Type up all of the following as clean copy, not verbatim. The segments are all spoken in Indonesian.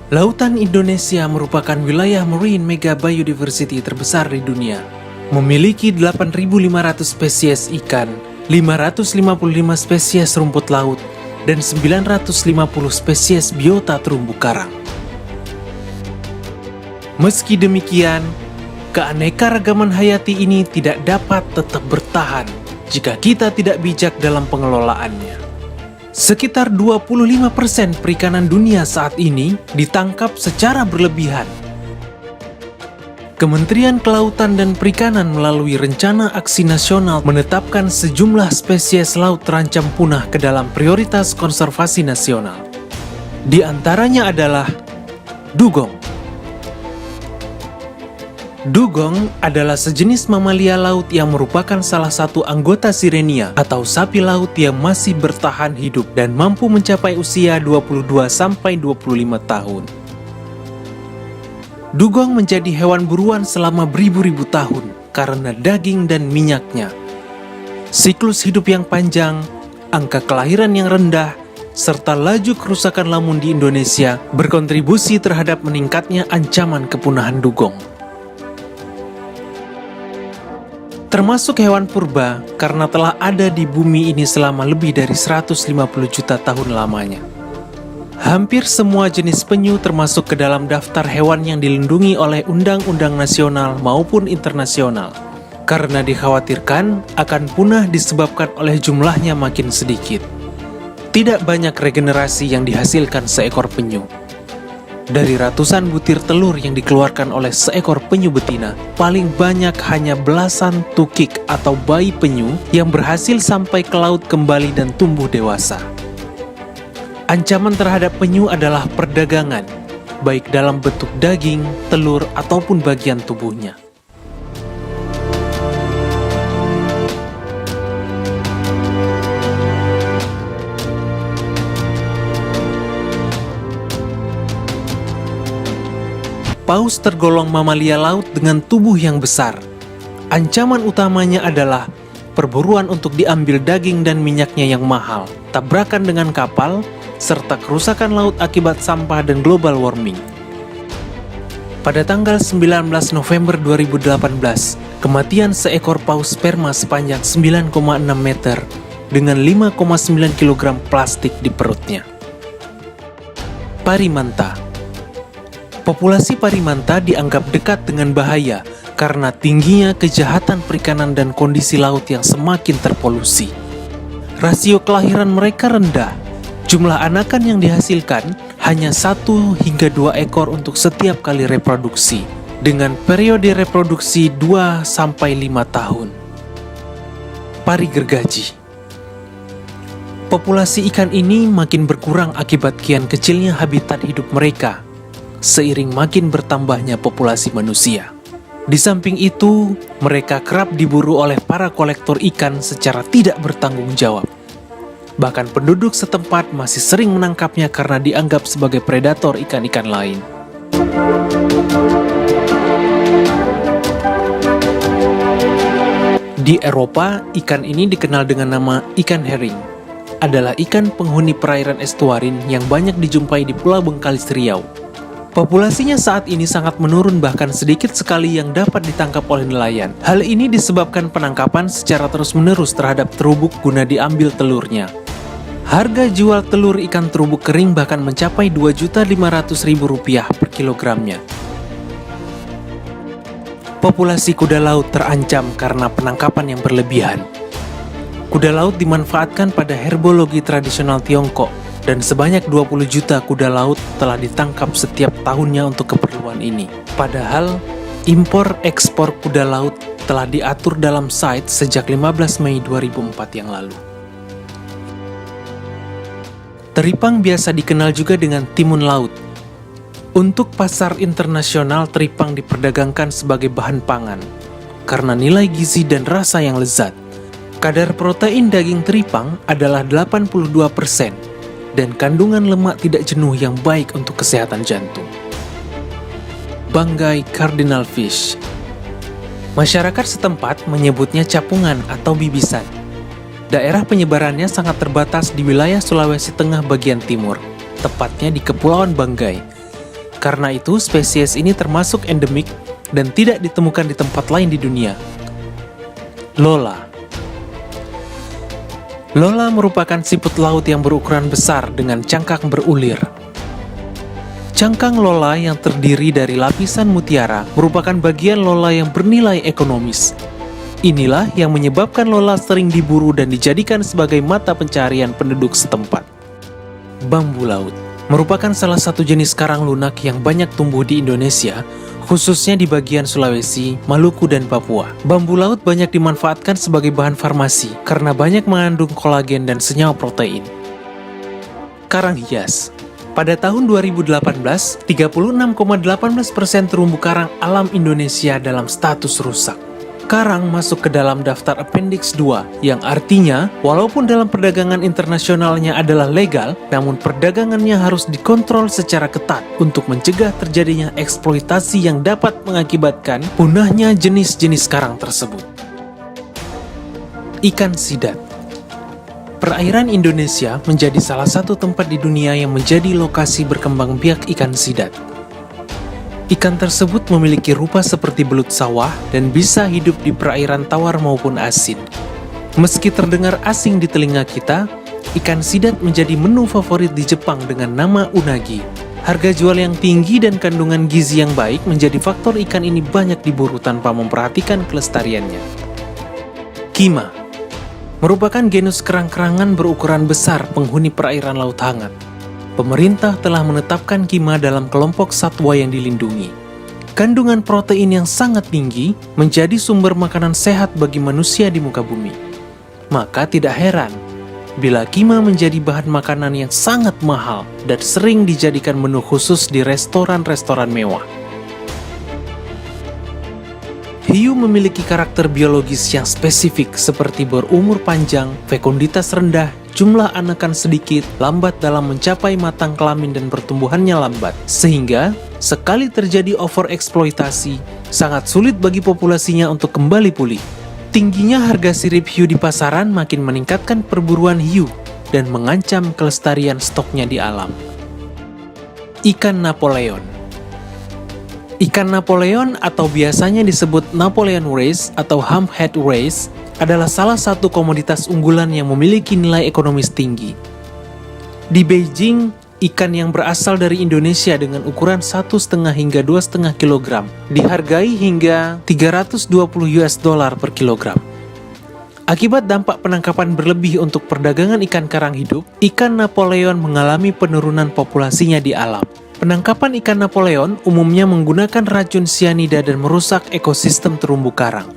Lautan Indonesia merupakan wilayah marine mega biodiversity terbesar di dunia. Memiliki 8.500 spesies ikan, 555 spesies rumput laut, dan 950 spesies biota terumbu karang. Meski demikian, keanekaragaman hayati ini tidak dapat tetap bertahan jika kita tidak bijak dalam pengelolaannya. Sekitar 25% perikanan dunia saat ini ditangkap secara berlebihan. Kementerian Kelautan dan Perikanan melalui Rencana Aksi Nasional menetapkan sejumlah spesies laut terancam punah ke dalam prioritas konservasi nasional. Di antaranya adalah dugong. Dugong adalah sejenis mamalia laut yang merupakan salah satu anggota Sirenia atau sapi laut yang masih bertahan hidup dan mampu mencapai usia 22-25 tahun. Dugong menjadi hewan buruan selama beribu-ribu tahun karena daging dan minyaknya. Siklus hidup yang panjang, angka kelahiran yang rendah, serta laju kerusakan lamun di Indonesia berkontribusi terhadap meningkatnya ancaman kepunahan dugong. Termasuk hewan purba karena telah ada di bumi ini selama lebih dari 150 juta tahun lamanya. Hampir semua jenis penyu termasuk ke dalam daftar hewan yang dilindungi oleh undang-undang nasional maupun internasional, karena dikhawatirkan akan punah disebabkan oleh jumlahnya makin sedikit. Tidak banyak regenerasi yang dihasilkan seekor penyu. Dari ratusan butir telur yang dikeluarkan oleh seekor penyu betina, paling banyak hanya belasan tukik atau bayi penyu yang berhasil sampai ke laut kembali dan tumbuh dewasa. Ancaman terhadap penyu adalah perdagangan, baik dalam bentuk daging, telur, ataupun bagian tubuhnya. Paus tergolong mamalia laut dengan tubuh yang besar. Ancaman utamanya adalah perburuan untuk diambil daging dan minyaknya yang mahal, tabrakan dengan kapal, serta kerusakan laut akibat sampah dan global warming. Pada tanggal 19 November 2018, kematian seekor paus sperma sepanjang 9,6 meter dengan 5,9 kg plastik di perutnya. Parimanta. Populasi parimanta dianggap dekat dengan bahaya karena tingginya kejahatan perikanan dan kondisi laut yang semakin terpolusi. Rasio kelahiran mereka rendah. Jumlah anakan yang dihasilkan hanya 1 hingga 2 ekor untuk setiap kali reproduksi, dengan periode reproduksi 2-5 tahun. Pari gergaji. Populasi ikan ini makin berkurang akibat kian kecilnya habitat hidup mereka, seiring makin bertambahnya populasi manusia. Di samping itu, mereka kerap diburu oleh para kolektor ikan secara tidak bertanggung jawab. Bahkan penduduk setempat masih sering menangkapnya karena dianggap sebagai predator ikan-ikan lain. Di Eropa, ikan ini dikenal dengan nama ikan herring. Adalah ikan penghuni perairan estuarin yang banyak dijumpai di Pulau Bengkalis Riau. Populasinya saat ini sangat menurun, bahkan sedikit sekali yang dapat ditangkap oleh nelayan. Hal ini disebabkan penangkapan secara terus-menerus terhadap terubuk guna diambil telurnya. Harga jual telur ikan terubuk kering bahkan mencapai Rp2.500.000 per kilogramnya. Populasi kuda laut terancam karena penangkapan yang berlebihan. Kuda laut dimanfaatkan pada herbologi tradisional Tiongkok, dan sebanyak 20 juta kuda laut telah ditangkap setiap tahunnya untuk keperluan ini. Padahal, impor-ekspor kuda laut telah diatur dalam CITES sejak 15 Mei 2004 yang lalu. Teripang biasa dikenal juga dengan timun laut. Untuk pasar internasional, teripang diperdagangkan sebagai bahan pangan karena nilai gizi dan rasa yang lezat. Kadar protein daging teripang adalah 82%. Dan kandungan lemak tidak jenuh yang baik untuk kesehatan jantung. Banggai cardinal fish. Masyarakat setempat menyebutnya capungan atau bibisan. Daerah penyebarannya sangat terbatas di wilayah Sulawesi Tengah bagian timur, tepatnya di Kepulauan Banggai. Karena itu, spesies ini termasuk endemik dan tidak ditemukan di tempat lain di dunia. Lola. Lola merupakan siput laut yang berukuran besar dengan cangkang berulir. Cangkang Lola yang terdiri dari lapisan mutiara merupakan bagian Lola yang bernilai ekonomis. Inilah yang menyebabkan Lola sering diburu dan dijadikan sebagai mata pencarian penduduk setempat. Bambu laut merupakan salah satu jenis karang lunak yang banyak tumbuh di Indonesia, khususnya di bagian Sulawesi, Maluku, dan Papua. Bambu laut banyak dimanfaatkan sebagai bahan farmasi karena banyak mengandung kolagen dan senyawa protein. Karang hias. Pada tahun 2018, 36,18% terumbu karang alam Indonesia dalam status rusak. Karang masuk ke dalam daftar Appendix 2, yang artinya walaupun dalam perdagangan internasionalnya adalah legal, namun perdagangannya harus dikontrol secara ketat untuk mencegah terjadinya eksploitasi yang dapat mengakibatkan punahnya jenis-jenis karang tersebut. Ikan sidat. Perairan Indonesia menjadi salah satu tempat di dunia yang menjadi lokasi berkembang biak ikan sidat. Ikan tersebut memiliki rupa seperti belut sawah dan bisa hidup di perairan tawar maupun asin. Meski terdengar asing di telinga kita, ikan sidat menjadi menu favorit di Jepang dengan nama unagi. Harga jual yang tinggi dan kandungan gizi yang baik menjadi faktor ikan ini banyak diburu tanpa memperhatikan kelestariannya. Kima merupakan genus kerang-kerangan berukuran besar penghuni perairan laut hangat. Pemerintah telah menetapkan kima dalam kelompok satwa yang dilindungi. Kandungan protein yang sangat tinggi menjadi sumber makanan sehat bagi manusia di muka bumi. Maka tidak heran bila kima menjadi bahan makanan yang sangat mahal dan sering dijadikan menu khusus di restoran-restoran mewah. Hiu memiliki karakter biologis yang spesifik seperti berumur panjang, fekunditas rendah, jumlah anakan sedikit, lambat dalam mencapai matang kelamin dan pertumbuhannya lambat. Sehingga, sekali terjadi overeksploitasi, sangat sulit bagi populasinya untuk kembali pulih. Tingginya harga sirip hiu di pasaran makin meningkatkan perburuan hiu dan mengancam kelestarian stoknya di alam. Ikan Napoleon. Ikan Napoleon atau biasanya disebut Napoleon race atau Humphead race adalah salah satu komoditas unggulan yang memiliki nilai ekonomis tinggi. Di Beijing, ikan yang berasal dari Indonesia dengan ukuran 1,5 hingga 2,5 kg dihargai hingga $320 per kilogram. Akibat dampak penangkapan berlebih untuk perdagangan ikan karang hidup, ikan Napoleon mengalami penurunan populasinya di alam. Penangkapan ikan Napoleon umumnya menggunakan racun sianida dan merusak ekosistem terumbu karang.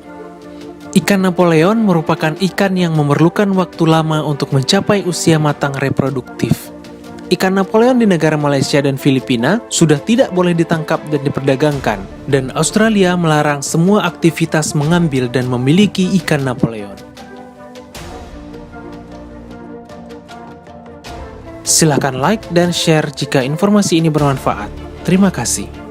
Ikan Napoleon merupakan ikan yang memerlukan waktu lama untuk mencapai usia matang reproduktif. Ikan Napoleon di negara Malaysia dan Filipina sudah tidak boleh ditangkap dan diperdagangkan, dan Australia melarang semua aktivitas mengambil dan memiliki ikan Napoleon. Silakan like dan share jika informasi ini bermanfaat. Terima kasih.